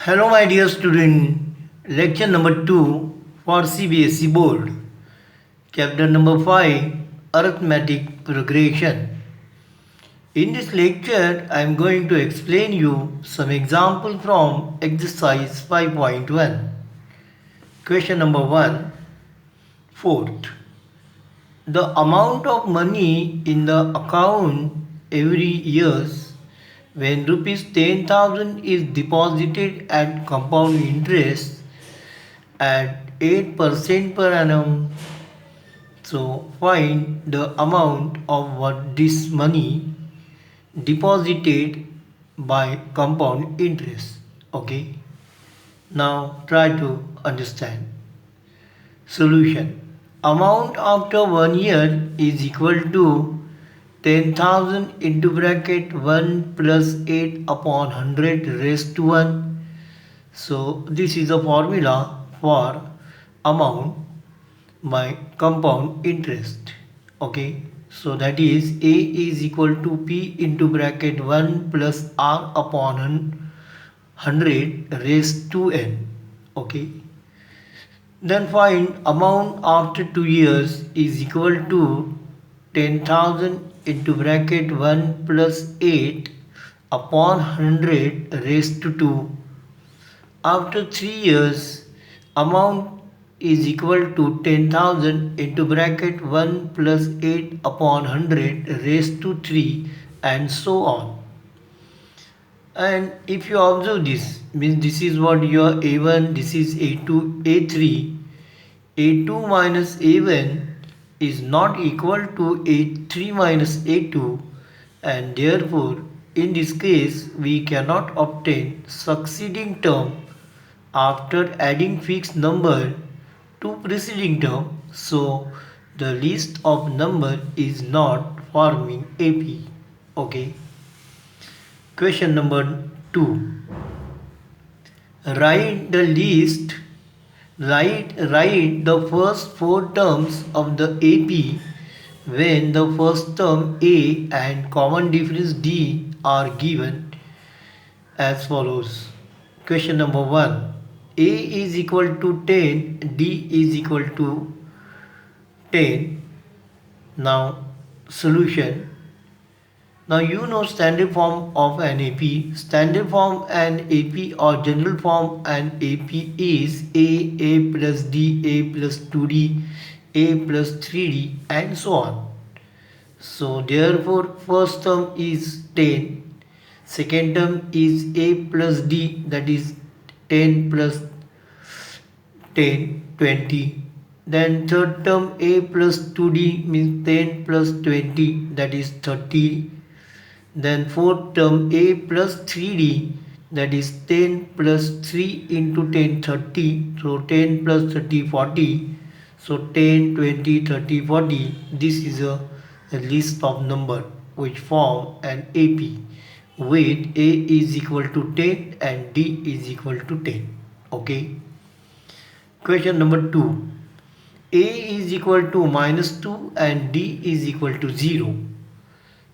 Hello, my dear student. Lecture number 2 for CBSE Board. Chapter number 5 Arithmetic Progression. In this lecture, I am going to explain you some example from exercise 5.1. Question number 1. Fourth. The amount of money in the account every years when rupees 10,000 is deposited at compound interest at 8% per annum. So find the amount of what this money deposited by compound interest. Okay. Now try to understand. Solution. Amount after 1 year is equal to 10,000 into bracket 1 plus 8 upon 100 raised to 1. So this is a formula for amount by compound interest. Okay. So that is A is equal to P into bracket 1 plus R upon 100 raised to N. Okay. Then find amount after 2 years is equal to 10,000 into bracket 1 plus 8 upon 100 raised to 2. After 3 years, amount is equal to 10,000 into bracket 1 plus 8 upon 100 raised to 3 and so on. And if you observe this, means this is what your A1, this is A2, A3. A2 minus A1 is not equal to A3 minus A2, and therefore in this case we cannot obtain succeeding term after adding fixed number to preceding term. So the list of number is not forming AP. Okay. Question number 2. Write the list. Write the first 4 terms of the AP when the first term A and common difference D are given as follows. Question number 1. A is equal to 10, D is equal to 10. Now solution. Now you know standard form of an AP. Standard form and AP or general form and AP is A plus D, A plus 2D, A plus 3D and so on. So therefore first term is 10. Second term is A plus D, that is 10 plus 10, 20. Then third term A plus 2D means 10 plus 20, that is 30. Then fourth term A plus 3D, that is 10 plus 3 into 10, 30. So 10 plus 30, 40. So 10, 20, 30, 40. This is a list of number which form an AP with A is equal to 10 and D is equal to 10. Okay. Question number 2. A is equal to minus 2 and D is equal to 0.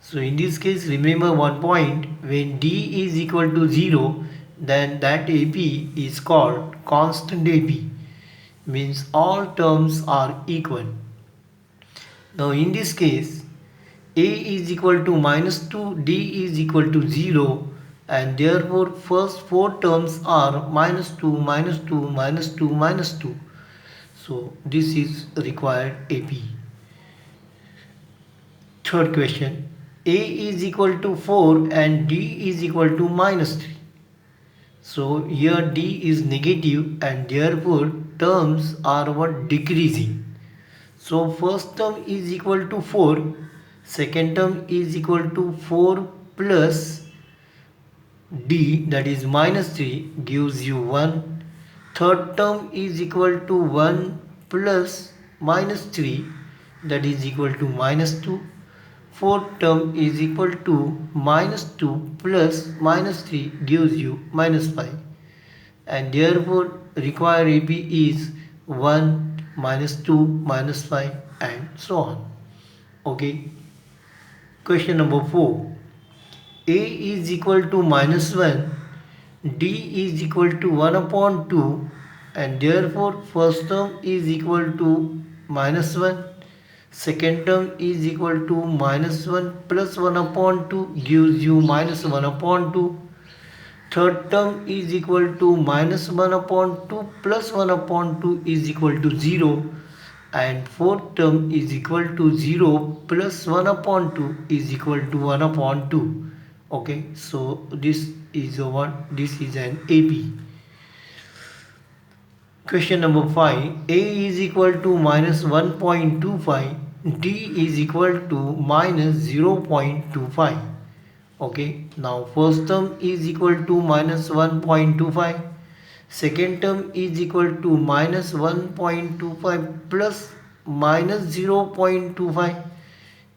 So in this case, remember one point, when D is equal to 0, then that AP is called constant AP, means all terms are equal. Now in this case, A is equal to minus 2, D is equal to 0, and therefore first 4 terms are minus 2, minus 2, minus 2, minus 2. So this is required AP. Third question. A is equal to 4 and D is equal to minus 3. So here D is negative and therefore terms are what decreasing. So first term is equal to 4, second term is equal to 4 plus D, that is minus 3, gives you 1. Third term is equal to 1 plus minus 3, that is equal to minus 2. Fourth term is equal to minus 2 plus minus 3 gives you minus 5, and therefore required AP is 1, minus 2, minus 5 and so on. Okay. Question number 4. A is equal to minus 1 d is equal to 1 upon 2, and therefore first term is equal to minus 1, second term is equal to minus 1 plus 1 upon 2 gives you minus 1 upon 2. Third term is equal to minus 1 upon 2 plus 1 upon 2 is equal to 0, and fourth term is equal to 0 plus 1 upon 2 is equal to 1 upon 2. Okay, so this is an AP. Question number 5. A is equal to minus 1.25, D is equal to minus 0.25. Okay, now first term is equal to minus 1.25, second term is equal to minus 1.25 plus minus 0.25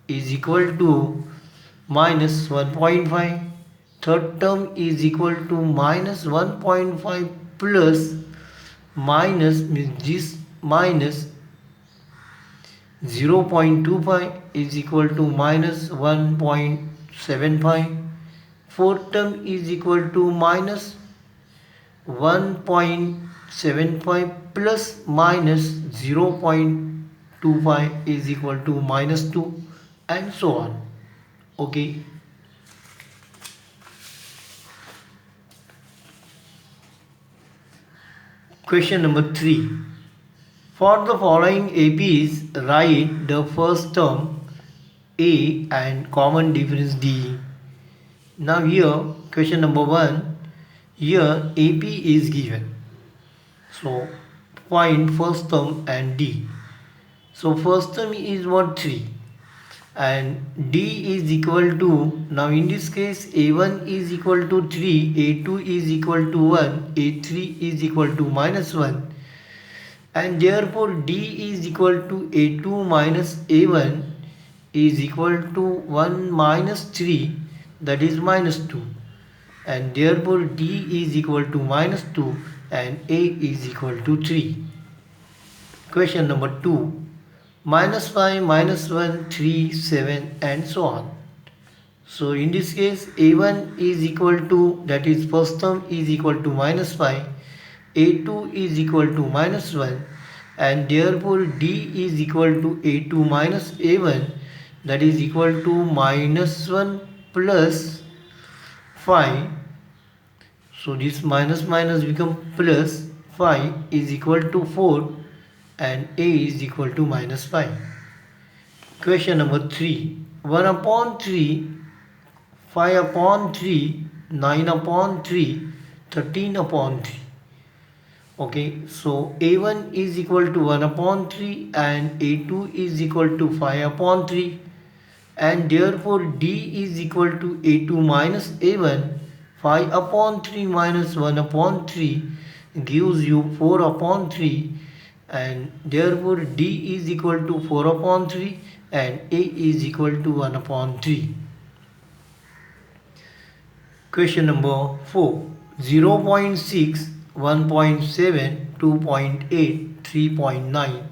is equal to minus 1.5. Third term is equal to minus 1.5 plus minus means this minus 0.25 is equal to minus 1.75. Fourth term is equal to minus 1.75 plus minus 0.25 is equal to minus 2, and so on. Okay. Question number 3. For the following APs, write the first term A and common difference D. Now here, question number 1, here AP is given. So find first term and D. So first term is what? 3. And D is equal to, now in this case A1 is equal to 3, A2 is equal to 1, A3 is equal to minus 1, and therefore D is equal to A2 minus A1 is equal to 1 minus 3, that is minus 2, and therefore D is equal to minus 2 and A is equal to 3. Question number 2. Minus 5, minus 1, 3, 7 and so on. So in this case A1 is equal to, that is first term is equal to minus 5, A2 is equal to minus 1, and therefore D is equal to A2 minus A1, that is equal to minus 1 plus 5. So this minus minus become plus, 5 is equal to 4 and A is equal to minus 5. Question number 3. 1 upon 3, 5 upon 3, 9 upon 3, 13 upon 3. Okay, so A1 is equal to 1 upon 3 and A2 is equal to 5 upon 3, and therefore D is equal to A2 minus A1. 5 upon 3 minus 1 upon 3 gives you 4 upon 3, and therefore D is equal to 4 upon 3 and A is equal to 1 upon 3. Question number 4. 0.6, 1.7, 2.8, 3.9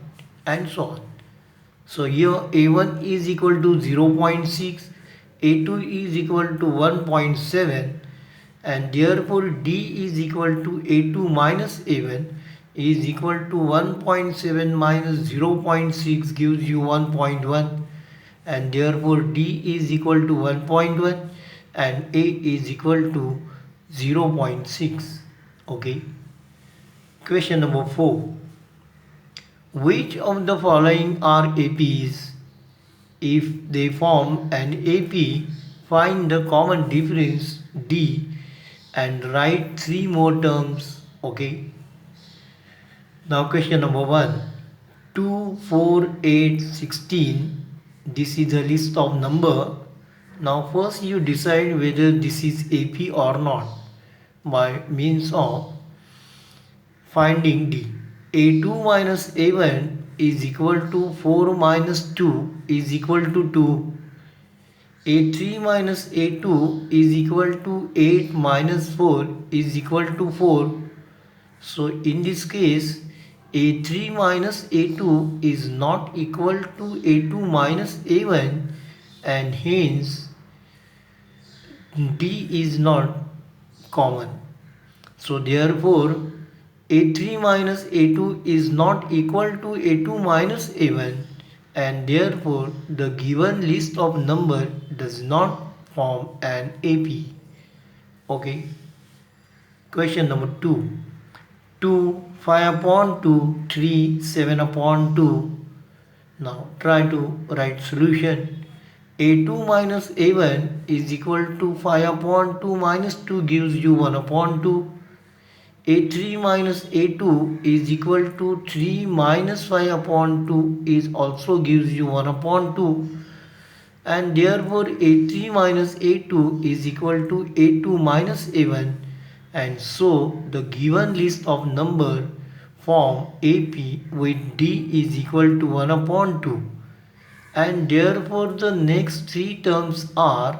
and so on. So here A1 is equal to 0.6, A2 is equal to 1.7, and therefore D is equal to A2 minus A1 is equal to 1.7 minus 0.6 gives you 1.1, and therefore D is equal to 1.1 and A is equal to 0.6. Okay. Question number 4. Which of the following are APs? If they form an AP, find the common difference D and write 3 more terms. Okay. Now question number 1. 2, 4, 8, 16. This is a list of number. Now first you decide whether this is AP or not by means of finding D. A2 minus A1 is equal to 4 minus 2 is equal to 2. A3 minus A2 is equal to 8 minus 4 is equal to 4. So in this case A3 minus A2 is not equal to A2 minus A1, and hence D is not common. So therefore A3 minus A2 is not equal to A2 minus A1, and therefore the given list of number does not form an AP. Okay. Question number 2. 2, 5 upon 2, 3, 7 upon 2. Now try to write solution. A2 minus A1 is equal to 5 upon 2 minus 2 gives you 1 upon 2. A3 minus A2 is equal to 3 minus 5 upon 2 is also gives you 1 upon 2, and therefore A3 minus A2 is equal to A2 minus A1, and so the given list of number form AP with D is equal to 1 upon 2, and therefore the next three terms are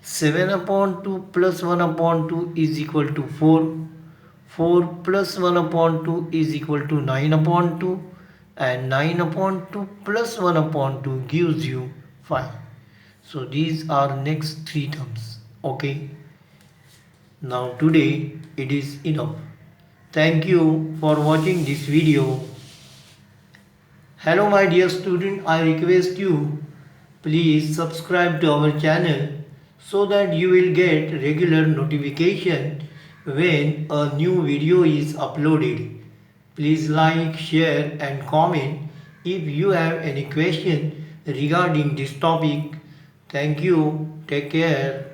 7 upon 2 plus 1 upon 2 is equal to 4. 4 plus 1 upon 2 is equal to 9 upon 2, and 9 upon 2 plus 1 upon 2 gives you 5. So these are next three terms. Okay. Now today it is enough. Thank you for watching this video. Hello my dear student, I request you please subscribe to our channel so that you will get regular notification when a new video is uploaded. Please like, share and comment if you have any question regarding this topic. Thank you. Take care.